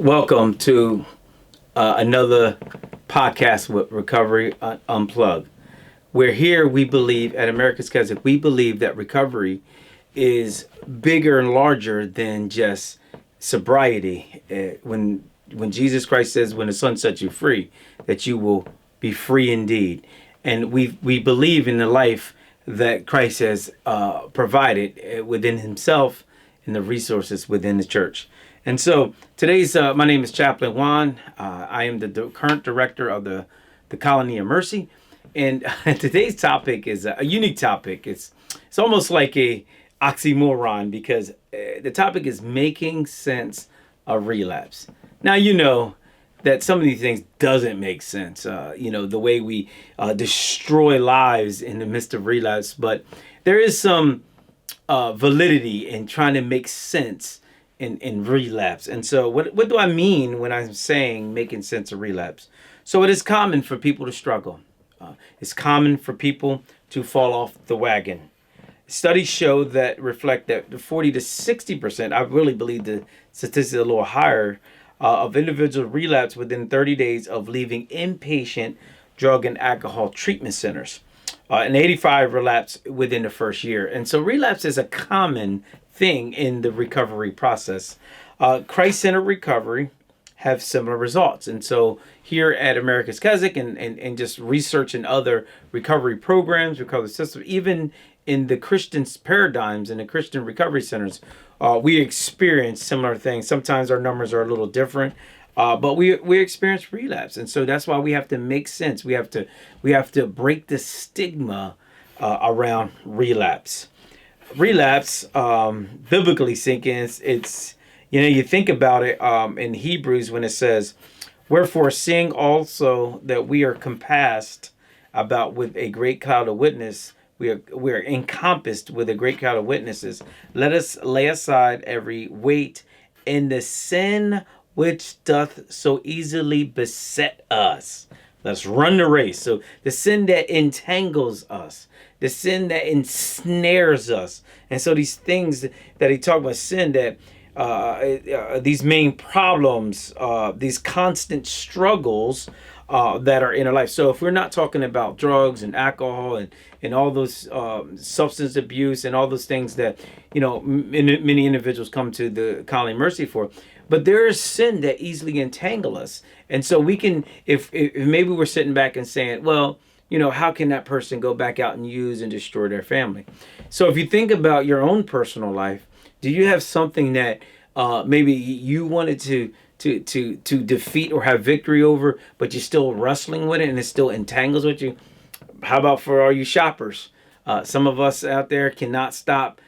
Welcome to another podcast with Recovery Unplugged. We're here, we believe, at America's Catholic, we believe that recovery is bigger and larger than just sobriety. When Jesus Christ says, when the Son sets you free, that you will be free indeed. And we believe in the life that Christ has provided within himself and the resources within the church. And so today's, my name is Chaplain Juan. I am the current director of the Colony of Mercy. And today's topic is a unique topic. It's almost like a oxymoron because the topic is making sense of relapse. Now, you know that some of these things doesn't make sense. The way we destroy lives in the midst of relapse. But there is some validity in trying to make sense in relapse. And so what do I mean when I'm saying making sense of relapse? So it is common for people to struggle. It's common for people to fall off the wagon. Studies show that reflect that 40 to 60%, I really believe the statistics are a little higher, of individuals relapse within 30 days of leaving inpatient drug and alcohol treatment centers. And 85 relapse within the first year. And so relapse is a common thing in the recovery process. Christ-centered recovery have similar results. And so here at America's Catholic and just research in other recovery programs, recovery systems, even in the Christian paradigms and the Christian recovery centers, we experience similar things. Sometimes our numbers are a little different, but we experience relapse. And so that's why we have to make sense. We have to break the stigma around relapse. Relapse, biblically speaking, it's you think about it in Hebrews when it says, "Wherefore, seeing also that we are compassed about with a great cloud of witness, we are encompassed with a great cloud of witnesses. Let us lay aside every weight and the sin which doth so easily beset us. Let's run the race." So the sin that entangles us, the sin that ensnares us. And so these things that he talked about, sin that these main problems, these constant struggles that are in our life. So if we're not talking about drugs and alcohol and all those substance abuse and all those things that, many individuals come to the Colony of Mercy for, but there is sin that easily entangle us. And so we can, if maybe we're sitting back and saying, well, how can that person go back out and use and destroy their family? So if you think about your own personal life, do you have something that maybe you wanted to defeat or have victory over, but you're still wrestling with it and it still entangles with you? How about for all you shoppers? Some of us out there cannot stop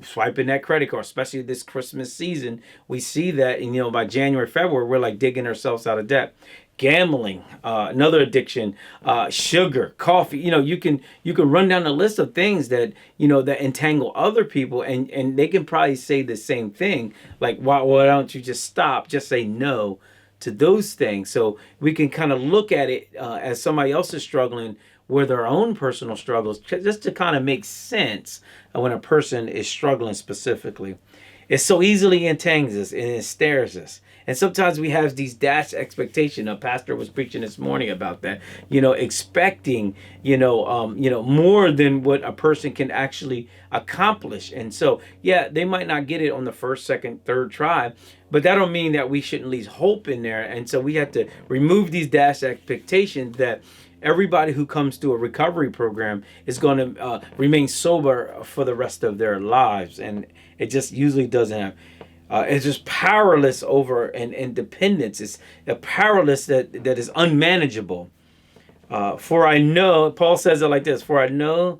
swiping that credit card, especially this Christmas season. We see that, and by January, February, we're like digging ourselves out of debt. Gambling, another addiction, sugar, coffee. You can run down a list of things that that entangle other people, and they can probably say the same thing. Like, why don't you just stop? Just say no to those things. So we can kind of look at it as somebody else is struggling with their own personal struggles, just to kind of make sense of when a person is struggling specifically. It so easily entangles us and it stares us. And sometimes we have these dashed expectation. A pastor was preaching this morning about that, expecting, more than what a person can actually accomplish. And so, yeah, they might not get it on the first, second, third try, but that don't mean that we shouldn't leave hope in there. And so we have to remove these dashed expectations that everybody who comes to a recovery program is going to remain sober for the rest of their lives. And it just usually doesn't have. It's just powerless over and dependence. It's a powerless that is unmanageable. For I know, Paul says it like this, "For I know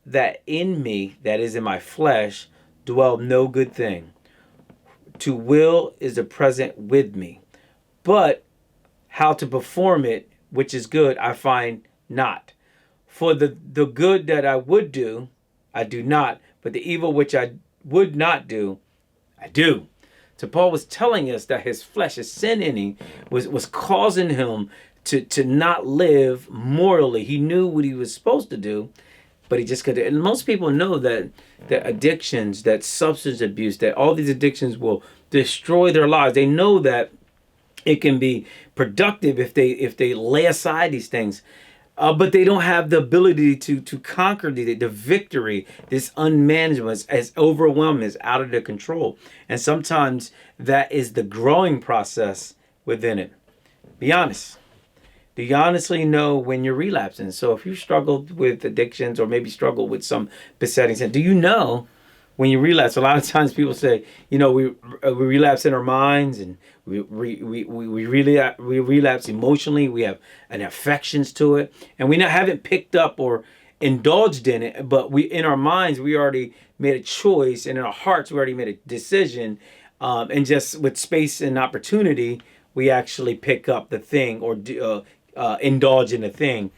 that in me, that is in my flesh, dwell no good thing. To will is the present with me. But how to perform it, which is good, I find not. For the good that I would do, I do not. But the evil which I would not do, I do." So Paul was telling us that his flesh, his sin in him, was causing him to not live morally. He knew what he was supposed to do, but he just couldn't. And most people know that addictions, that substance abuse, that all these addictions will destroy their lives. They know that It can be productive if they lay aside these things, but they don't have the ability to conquer the victory. This unmanageable, as overwhelming, is out of their control, and sometimes that is the growing process within it. Be honest. Do you honestly know when you're relapsing? So if you struggled with addictions or maybe struggle with some besetting sin, do you know when you relapse? A lot of times people say, we relapse in our minds, and we relapse emotionally. We have an affections to it, and we haven't picked up or indulged in it, but we in our minds we already made a choice, and in our hearts we already made a decision, and just with space and opportunity, we actually pick up the thing or indulge in the thing.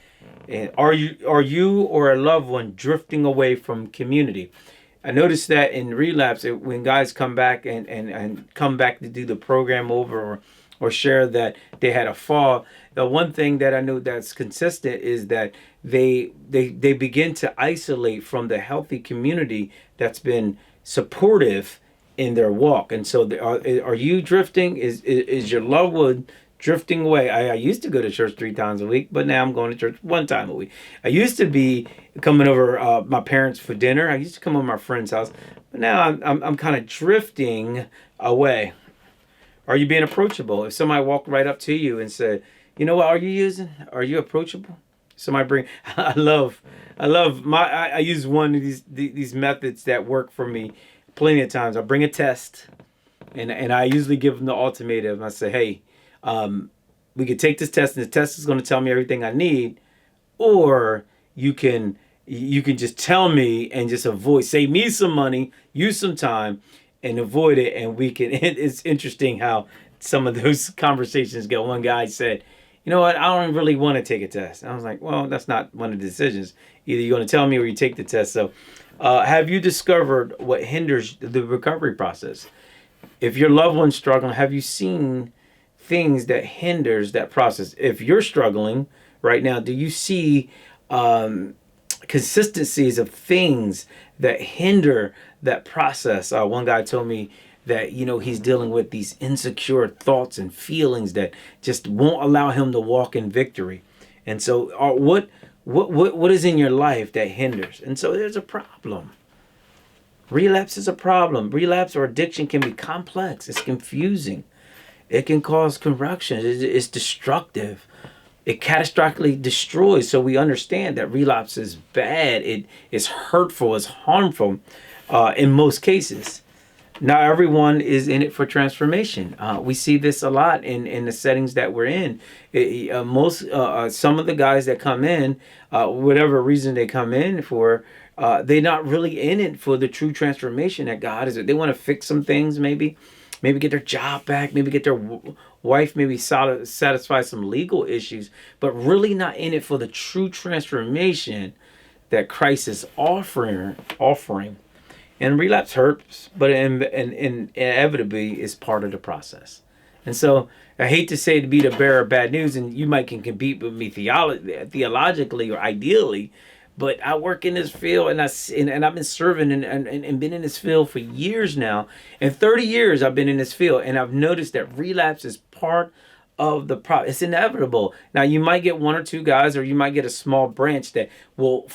And are you or a loved one drifting away from community? I noticed that in relapse, when guys come back and come back to do the program over, or share that they had a fall, the one thing that I know that's consistent is that they begin to isolate from the healthy community that's been supportive in their walk. And so are you drifting? Is your loved one drifting away? I used to go to church 3 times a week, but now I'm going to church 1 time a week. I used to be coming over my parents for dinner. I used to come over my friend's house, but now I'm kind of drifting away. Are you being approachable? If somebody walked right up to you and said, "You know what? Are you using? Are you approachable?" Somebody bring. I use one of these methods that work for me plenty of times. I bring a test, and I usually give them the ultimatum. I say, "Hey, we could take this test, and the test is going to tell me everything I need, or you can just tell me and just save me some money, use some time, and avoid it, and we can." It's interesting how some of those conversations go. One guy said, "You know what? I don't really want to take a test." I was like, "Well, that's not one of the decisions. Either you're going to tell me or you take the test." So, have you discovered what hinders the recovery process? If your loved one's struggling, have you seen things that hinders that process? If you're struggling right now, do you see consistencies of things that hinder that process? One guy told me that he's dealing with these insecure thoughts and feelings that just won't allow him to walk in victory. And so what is in your life that hinders? And so there's a problem. Relapse is a problem. Relapse or addiction can be complex. It's confusing. It can cause corruption. It's destructive. It catastrophically destroys. So we understand that relapse is bad. It is hurtful. It's harmful in most cases. Not everyone is in it for transformation. We see this a lot in the settings that we're in. Some of the guys that come in, whatever reason they come in for, they're not really in it for the true transformation that God is. They want to fix some things, maybe get their job back, maybe get their wife, maybe satisfy some legal issues, but really not in it for the true transformation that Christ is offering. And relapse hurts, but inevitably is part of the process. And so I hate to say to be the bearer of bad news, and you might can compete with me theologically or ideally, but I work in this field, and I've been serving and been in this field for years now. And 30 years I've been in this field, and I've noticed that relapse is part of the problem. It's inevitable. Now you might get 1 or 2 guys, or you might get a small branch that will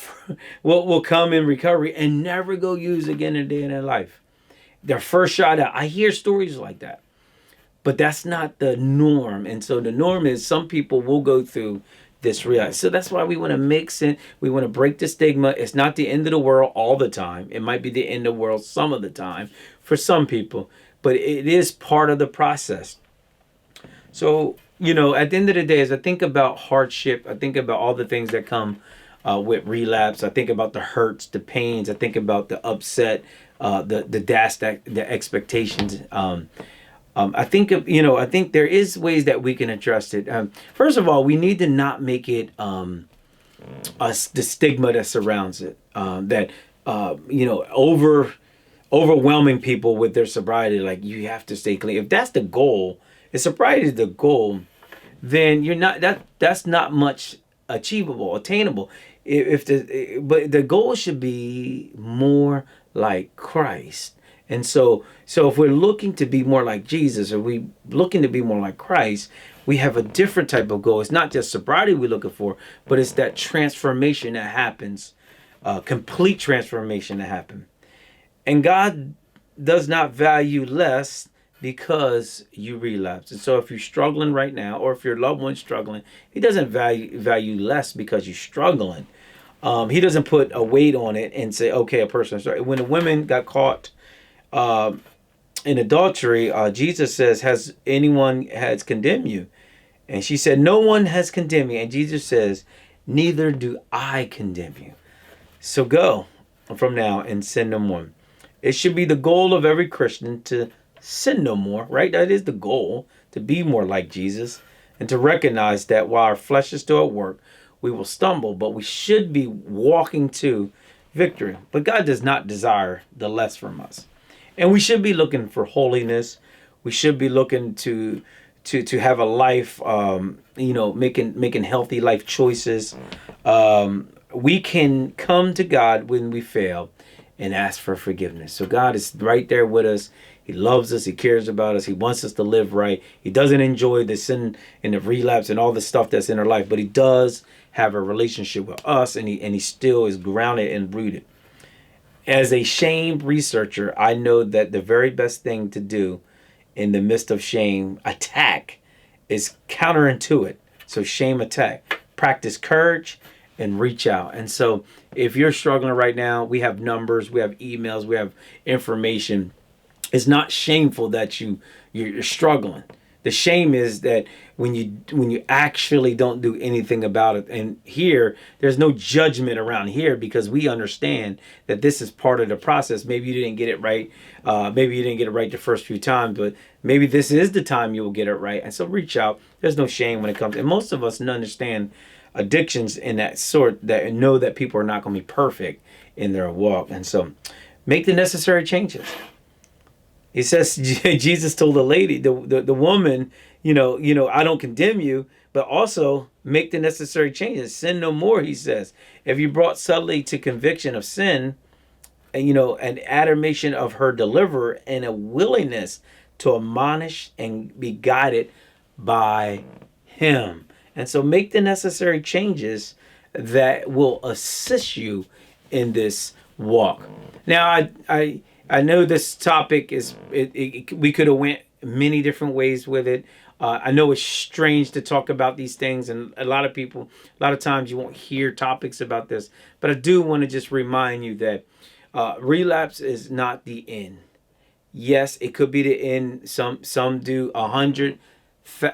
come in recovery and never go use again a day in their life. Their first shot out. I hear stories like that, but that's not the norm. And so the norm is some people will go through this relapse. So that's why we want to mix in. We want to break the stigma. It's not the end of the world all the time. It might be the end of the world some of the time for some people, but it is part of the process. So, at the end of the day, as I think about hardship, I think about all the things that come with relapse. I think about the hurts, the pains. I think about the upset, the expectations. I think there is ways that we can address it. First of all, we need to not make it the stigma that surrounds it. Overwhelming people with their sobriety, like you have to stay clean. If that's the goal, if sobriety is the goal, then that's not much attainable. But the goal should be more like Christ. And so if we're looking to be more like Jesus, or we looking to be more like Christ, we have a different type of goal. It's not just sobriety we're looking for, but it's that transformation that happens, complete transformation that happens. And God does not value less because you relapse. And so if you're struggling right now, or if your loved one's struggling, he doesn't value less because you're struggling. He doesn't put a weight on it and say, okay, a person. Sorry. When the women got caught in adultery, Jesus says, has anyone has condemned you? And she said, no one has condemned me. And Jesus says, neither do I condemn you. So go from now and sin no more. It should be the goal of every Christian to sin no more, right? That is the goal, to be more like Jesus, and to recognize that while our flesh is still at work, we will stumble, but we should be walking to victory. But God does not desire the less from us. And we should be looking for holiness. We should be looking to have a life, making healthy life choices. We can come to God when we fail and ask for forgiveness. So God is right there with us. He loves us. He cares about us. He wants us to live right. He doesn't enjoy the sin and the relapse and all the stuff that's in our life, but he does have a relationship with us, and he still is grounded and rooted. As a shame researcher, I know that the very best thing to do in the midst of shame attack is counter into it. So shame attack. Practice courage and reach out. And so if you're struggling right now, we have numbers, we have emails, we have information. It's not shameful that you're struggling. The shame is that when you actually don't do anything about it. And here, there's no judgment around here, because we understand that this is part of the process. Maybe you didn't get it right. Maybe you didn't get it right the first few times, but maybe this is the time you will get it right. And so reach out. There's no shame when it comes. And most of us understand addictions in that sort, that know that people are not going to be perfect in their walk. And so make the necessary changes. He says, Jesus told the lady, the woman, I don't condemn you, but also make the necessary changes. Sin no more, he says. If you brought subtly to conviction of sin, and, an admiration of her deliverer, and a willingness to admonish and be guided by him. And so make the necessary changes that will assist you in this walk. Now, I know this topic is, we could have went many different ways with it. I know it's strange to talk about these things, and a lot of times you won't hear topics about this, but I do want to just remind you that relapse is not the end. Yes, it could be the end. Some do.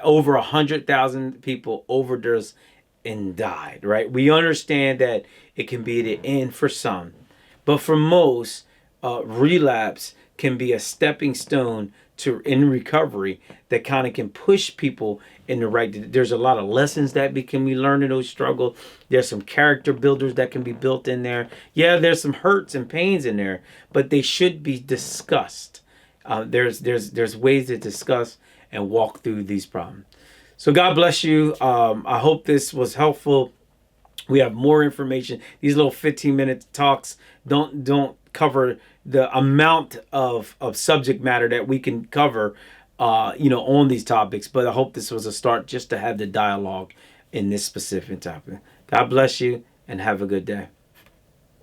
Over 100,000 people overdosed and died, right? We understand that it can be the end for some, but for most, relapse can be a stepping stone in recovery that kind of can push people in the right. There's a lot of lessons that can be learned in those struggles. There's some character builders that can be built in there. Yeah, there's some hurts and pains in there, but they should be discussed. There's ways to discuss and walk through these problems. So God bless you. I hope this was helpful. We have more information. These little 15-minute talks don't cover the amount of subject matter that we can cover, on these topics. But I hope this was a start just to have the dialogue in this specific topic. God bless you and have a good day.